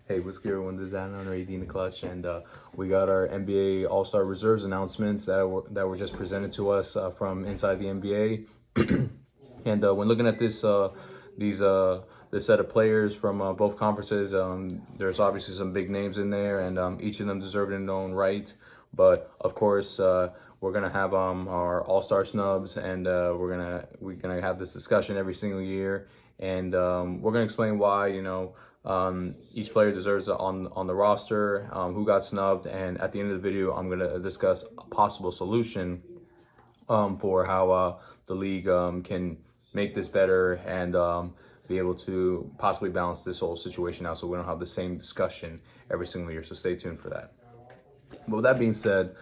Hey, what's good everyone? This is Anon AD in the clutch, and we got our NBA All-Star Reserves announcements that were just presented to us from inside the NBA. And when looking at this this set of players from both conferences, there's obviously some big names in there, and each of them deserve it in their own right. But of course, we're gonna have our All-Star snubs, and we're gonna have this discussion every single year, and we're gonna explain why each player deserves it on the roster, who got snubbed, and at the end of the video, I'm gonna discuss a possible solution for how the league can make this better and be able to possibly balance this whole situation out, so we don't have the same discussion every single year. So stay tuned for that. But with that being said,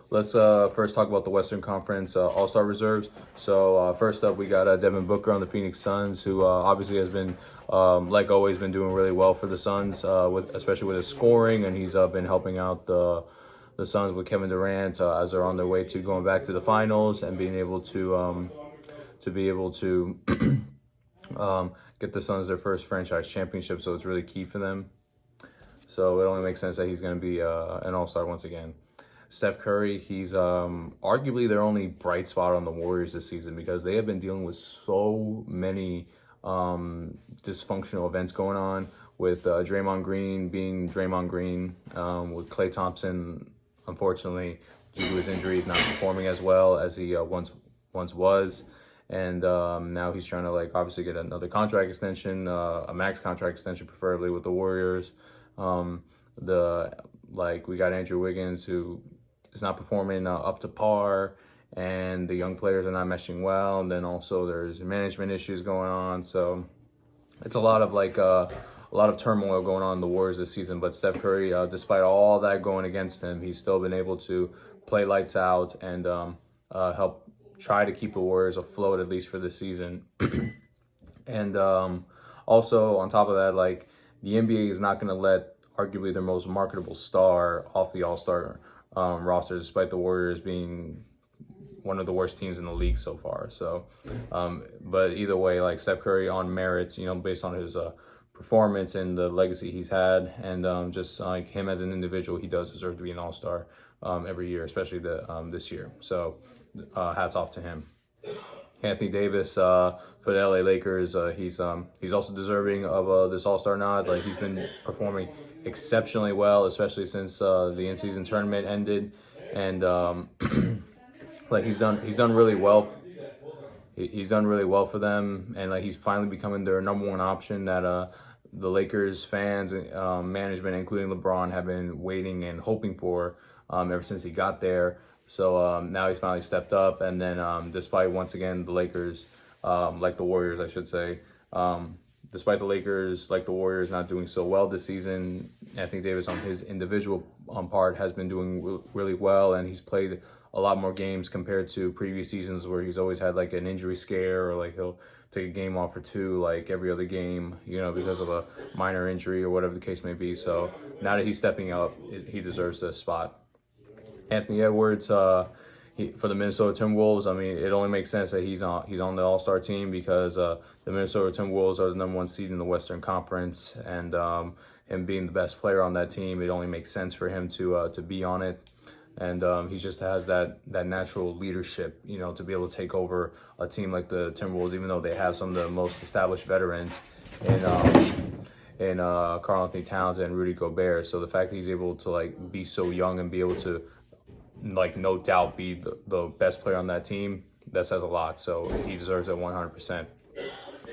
let's first talk about the Western Conference All-Star reserves. So first up, we got Devin Booker on the Phoenix Suns, who obviously has been, like always, been doing really well for the Suns, especially with his scoring, and he's been helping out the Suns with Kevin Durant as they're on their way to going back to the finals and being able to get the Suns their first franchise championship. So it's really key for them. So it only makes sense that he's going to be an all-star once again. Steph Curry, he's arguably their only bright spot on the Warriors this season, because they have been dealing with so many dysfunctional events going on, with Draymond Green being Draymond Green, with Klay Thompson, unfortunately, due to his injuries, not performing as well as he once was. And now he's trying to obviously get another contract extension, a max contract extension, preferably with the Warriors. We got Andrew Wiggins, who is not performing up to par, and the young players are not meshing well. And then also there's management issues going on. So it's a lot of turmoil going on in the Warriors this season. But Steph Curry, despite all that going against him, he's still been able to play lights out and help try to keep the Warriors afloat, at least for this season. And also on top of that, the NBA is not going to let arguably their most marketable star off the All-Star roster, despite the Warriors being one of the worst teams in the league so far. So, but either way, Steph Curry on merits, based on his performance and the legacy he's had, and just him as an individual, he does deserve to be an All-Star every year, especially this year. So, hats off to him. Anthony Davis for the LA Lakers, he's also deserving of this All-Star nod. He's been performing exceptionally well, especially since the in-season tournament ended, and he's done really well. He's done really well for them, and he's finally becoming their number one option that the Lakers fans, management, including LeBron, have been waiting and hoping for ever since he got there. So now he's finally stepped up, and then despite, once again, the Lakers, like the Warriors, I should say, despite the Lakers, like the Warriors, not doing so well this season, Anthony Davis on his individual part has been doing really well, and he's played a lot more games compared to previous seasons where he's always had an injury scare, or he'll take a game off or two every other game, because of a minor injury or whatever the case may be. So now that he's stepping up, he deserves this spot. Anthony Edwards, for the Minnesota Timberwolves, it only makes sense that he's on the All-Star team, because the Minnesota Timberwolves are the number one seed in the Western Conference, and him being the best player on that team, it only makes sense for him to be on it. And he just has that natural leadership, to be able to take over a team like the Timberwolves, even though they have some of the most established veterans in Karl-Anthony Towns and Rudy Gobert. So the fact that he's able to be so young and be able to no doubt be the best player on that team, that says a lot. So he deserves it 100%.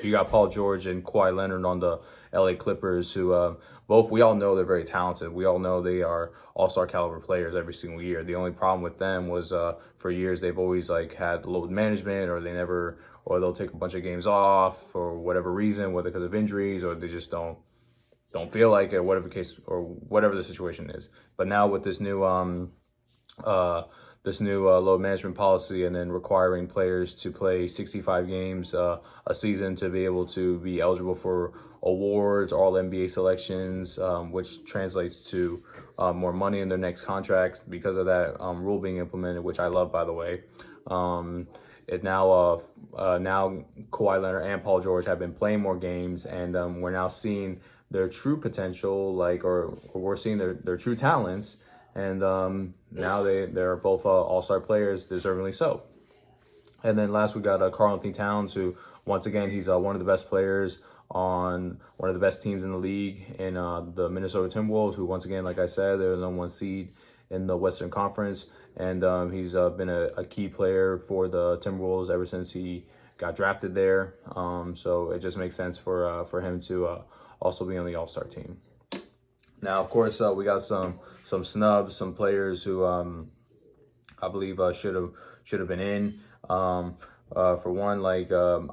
You got Paul George and Kawhi Leonard on the LA Clippers, who both, we all know they're very talented. We all know they are all-star caliber players every single year. The only problem with them was for years they've always had load management, or they'll take a bunch of games off for whatever reason, whether because of injuries or they just don't feel like it, whatever the case or whatever the situation is. But now with this new load management policy, and then requiring players to play 65 games a season to be able to be eligible for awards, all NBA selections, which translates to more money in their next contracts because of that rule being implemented, which I love, by the way. it now Kawhi Leonard and Paul George have been playing more games, and we're now seeing their true potential, or we're seeing their true talents, and now they're both all-star players, deservingly so. And then last we got Karl Anthony Towns, who once again he's one of the best players on one of the best teams in the league in the Minnesota Timberwolves, who once again, like I said, they're the number 1 seed in the Western Conference, and he's been a key player for the Timberwolves ever since he got drafted there. So it just makes sense for him to also be on the All-Star team. Now, of course, we got some snubs, some players who I believe should have been in. For one,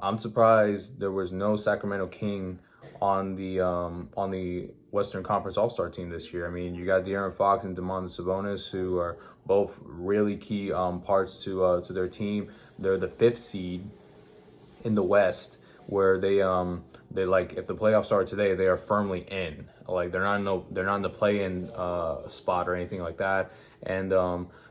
I'm surprised there was no Sacramento King on the Western Conference All-Star team this year. I mean, you got De'Aaron Fox and Domantas Sabonis, who are both really key parts to their team. They're the 5th seed in the West, where they if the playoffs start today, they are firmly in. Like they're not in the play-in spot or anything like that, and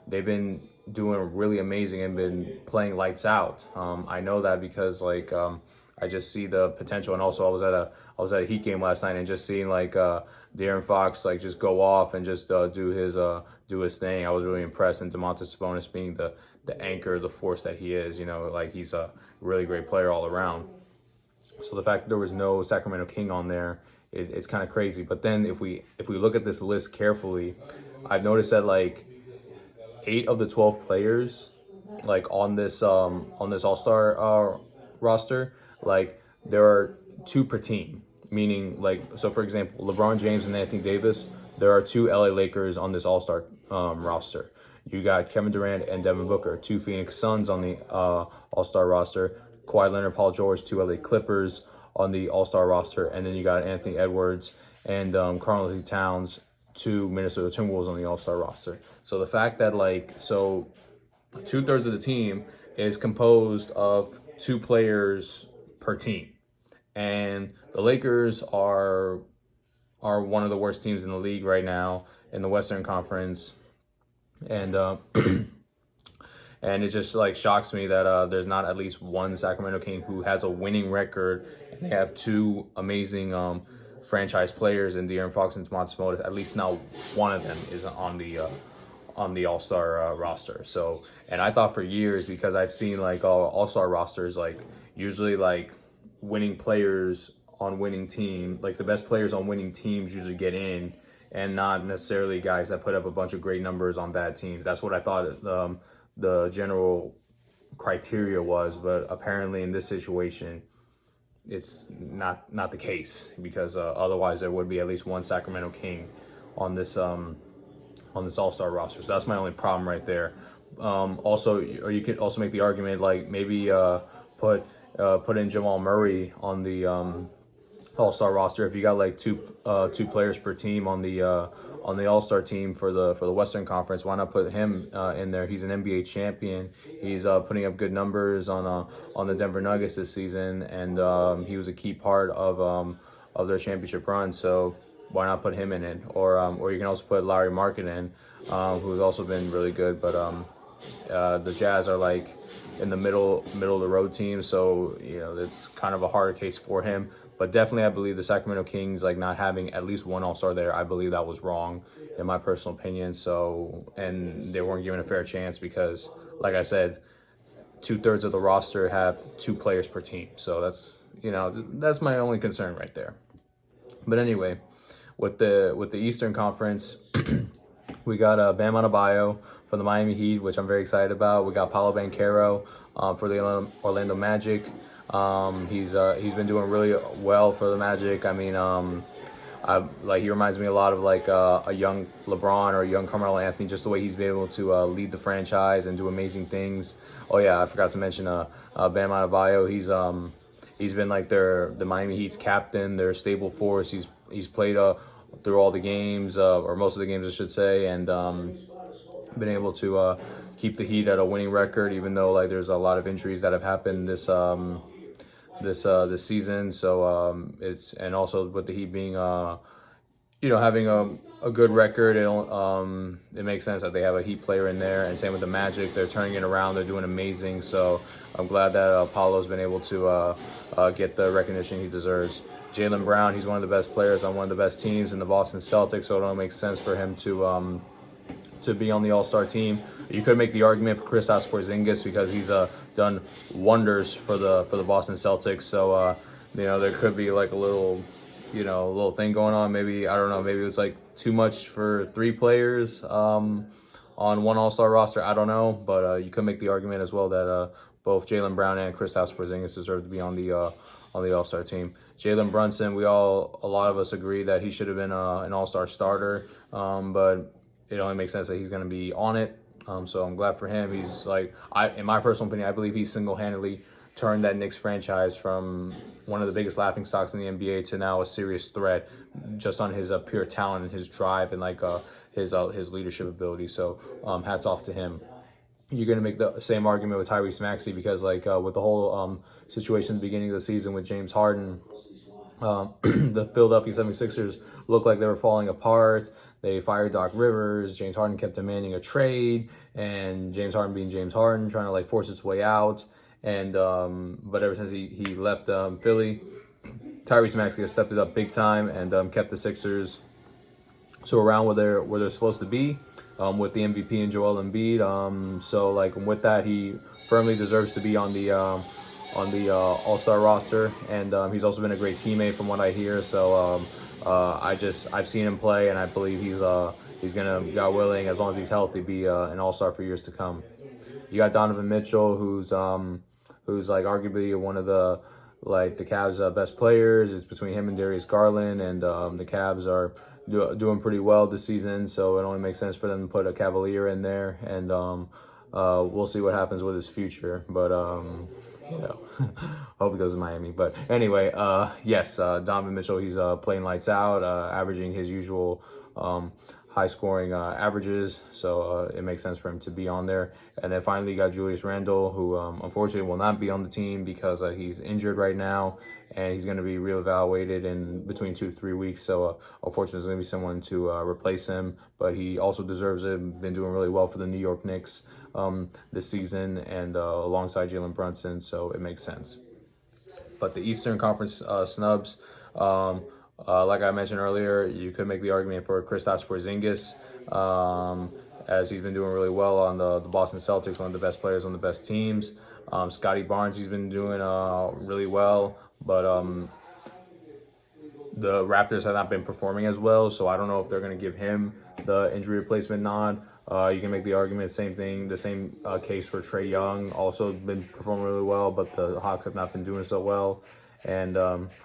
they've been doing really amazing and been playing lights out. I know that because I just see the potential, and also I was at a Heat game last night and just seeing De'Aaron Fox just go off and just do his thing. I was really impressed, and Domantas Sabonis being the anchor, the force that he is. He's a really great player all around. So the fact that there was no Sacramento King on there, it's kind of crazy. But then if we look at this list carefully, I've noticed that 8 of the 12 players on this All-Star roster, there are 2 per team, meaning so for example, LeBron James and Anthony Davis, there are 2 LA Lakers on this All-Star roster. You got Kevin Durant and Devin Booker, 2 Phoenix Suns on the All-Star roster. Kawhi Leonard, Paul George, 2 LA Clippers on the All-Star roster, and then you got Anthony Edwards and Karl Anthony Towns, 2 Minnesota Timberwolves on the All-Star roster. So the fact that 2/3 of the team is composed of 2 players per team, and the Lakers are one of the worst teams in the league right now in the Western Conference, and and it just shocks me that there's not at least one Sacramento King who has a winning record, and they have 2 amazing franchise players in De'Aaron Fox and Domantas Sabonis. At least now one of them is on the All-Star roster. So, and I thought for years, because I've seen All-Star rosters, usually winning players on winning team, the best players on winning teams usually get in, and not necessarily guys that put up a bunch of great numbers on bad teams. That's what I thought the general criteria was, but apparently in this situation, it's not the case, because otherwise there would be at least one Sacramento King on this All-Star roster. So that's my only problem right there. Also, or you could also make the argument maybe put in Jamal Murray on the All-Star roster. If you got two players per team on the All-Star team for the Western Conference, why not put him in there? He's an NBA champion. He's putting up good numbers on the Denver Nuggets this season, and he was a key part of their championship run. So why not put him in? Or you can also put Larry Markin in, who's also been really good. But the Jazz are in the middle of the road team, so it's kind of a harder case for him. But definitely, I believe the Sacramento Kings not having at least one All-Star there, I believe that was wrong, in my personal opinion. So, and they weren't given a fair chance because, like I said, 2/3 of the roster have 2 players per team. So that's my only concern right there. But anyway, with the Eastern Conference, we got Bam Adebayo for the Miami Heat, which I'm very excited about. We got Paolo Banchero for the Orlando Magic. He's been doing really well for the Magic. I mean, he reminds me a lot of a young LeBron or a young Carmelo Anthony, just the way he's been able to lead the franchise and do amazing things. Oh yeah, I forgot to mention Bam Adebayo. He's been the Miami Heat's captain, their stable force. He's played through all the games, or most of the games, I should say, and been able to keep the Heat at a winning record, even though there's a lot of injuries that have happened this season. So and also with the Heat being having a good record, it makes sense that they have a Heat player in there, and same with the Magic. They're turning it around. They're doing amazing. So I'm glad that Paolo's been able to get the recognition he deserves. Jaylen Brown, he's one of the best players on one of the best teams in the Boston Celtics, so it only makes sense for him to be on the All-Star team. You could make the argument for Kristaps Porzingis because he's done wonders for the Boston Celtics. So there could be like a little thing going on. Maybe, I don't know, maybe it was like too much for 3 players on one All-Star roster. I don't know, but you could make the argument as well that both Jaylen Brown and Kristaps Porzingis deserve to be on the All-Star team. Jalen Brunson, a lot of us agree that he should have been an All-Star starter, but it only makes sense that he's going to be on it. So I'm glad for him. He's in my personal opinion, I believe he single-handedly turned that Knicks franchise from one of the biggest laughingstocks in the NBA to now a serious threat, just on his pure talent and his drive and his leadership ability. So hats off to him. You're going to make the same argument with Tyrese Maxey because with the whole situation at the beginning of the season with James Harden, the Philadelphia 76ers looked like they were falling apart. They fired Doc Rivers. James Harden kept demanding a trade, and James Harden being James Harden, trying to force his way out. And but ever since he left Philly, Tyrese Maxey has stepped it up big time and kept the Sixers around where they're supposed to be, with the MVP and Joel Embiid. So with that, he firmly deserves to be on the All-Star roster, and he's also been a great teammate from what I hear. So I've seen him play, and I believe he's gonna, God willing, as long as he's healthy, be an All-Star for years to come. You got Donovan Mitchell, who's arguably one of the Cavs' best players. It's between him and Darius Garland, and the Cavs are doing pretty well this season. So it only makes sense for them to put a Cavalier in there, and we'll see what happens with his future. But hope he goes to Miami. But anyway, yes, Donovan Mitchell, he's playing lights out, averaging his usual high-scoring averages, so it makes sense for him to be on there. And then finally, you got Julius Randle, who unfortunately will not be on the team because he's injured right now, and he's going to be reevaluated in between 2 to 3 weeks. So unfortunately, there's going to be someone to replace him, but he also deserves it. Been doing really well for the New York Knicks this season, and alongside Jalen Brunson, so it makes sense. But the Eastern Conference snubs, like I mentioned earlier, you could make the argument for Kristaps Porzingis, as he's been doing really well on the Boston Celtics, one of the best players on the best teams. Scotty Barnes, he's been doing really well, but the Raptors have not been performing as well, so I don't know if they're going to give him the injury replacement nod. You can make the argument, the same case for Trae Young, also been performing really well, but the Hawks have not been doing so well. And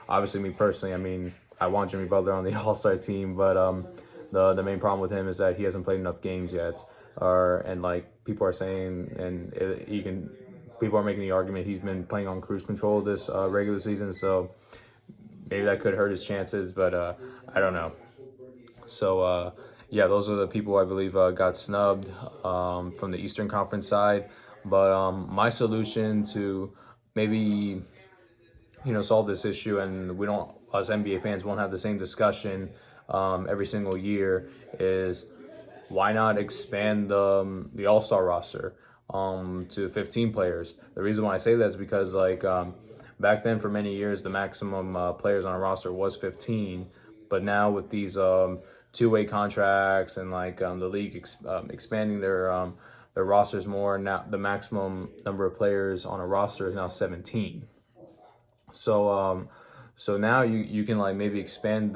obviously, me personally, I want Jimmy Butler on the All-Star team, but the main problem with him is that he hasn't played enough games yet. And people are saying, and people are making the argument he's been playing on cruise control this regular season, so maybe that could hurt his chances, but I don't know. So yeah, those are the people I believe got snubbed from the Eastern Conference side. But my solution to maybe solve this issue, and us NBA fans won't have the same discussion every single year, is why not expand the All-Star roster to 15 players? The reason why I say that is because back then, for many years, the maximum players on a roster was 15, but now with these two-way contracts and the league expanding their rosters more, now the maximum number of players on a roster is now 17. So now you can maybe expand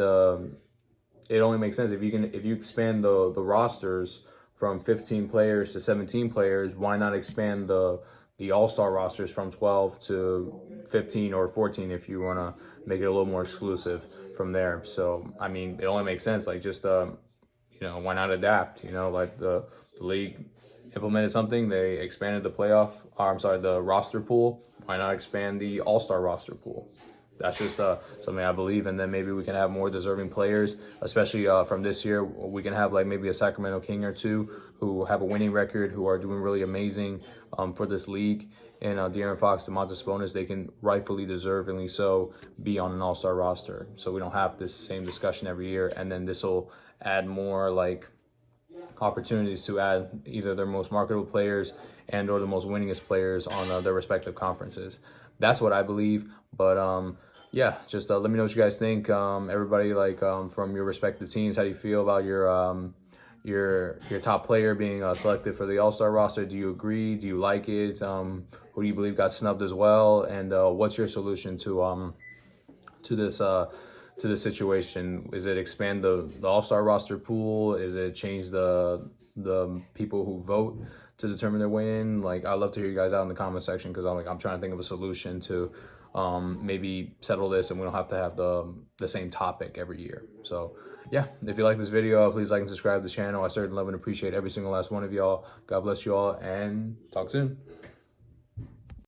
it only makes sense if you expand the rosters from 15 players to 17 players. Why not expand the All-Star rosters from 12 to 15 or 14 if you want to make it a little more exclusive from there? So it only makes sense. Why not adapt? The league implemented something. They expanded the the roster pool. Why not expand the All-Star roster pool? that's just something I believe. And then maybe we can have more deserving players, especially from this year. We can have like maybe a Sacramento King or two who have a winning record, who are doing really amazing for this league. And De'Aaron Fox, Domantas Sabonis, they can rightfully, deservingly so, be on an all-star roster. So we don't have this same discussion every year. And then this will add more like opportunities to add either their most marketable players and or the most winningest players on their respective conferences. That's what I believe. But yeah, just let me know what you guys think. Everybody, like from your respective teams, how do you feel about your top player being selected for the All-Star roster? Do you agree? Do you like it? Who do you believe got snubbed as well? And what's your solution to this situation? Is it expand the All-Star roster pool? Is it change the people who vote to determine their win? Like, I'd love to hear you guys out in the comment section, because I'm trying to think of a solution to maybe settle this and we don't have to have the same topic every year. So yeah, if you like this video, please like and subscribe to the channel. I certainly love and appreciate every single last one of y'all. God bless you all, and talk soon.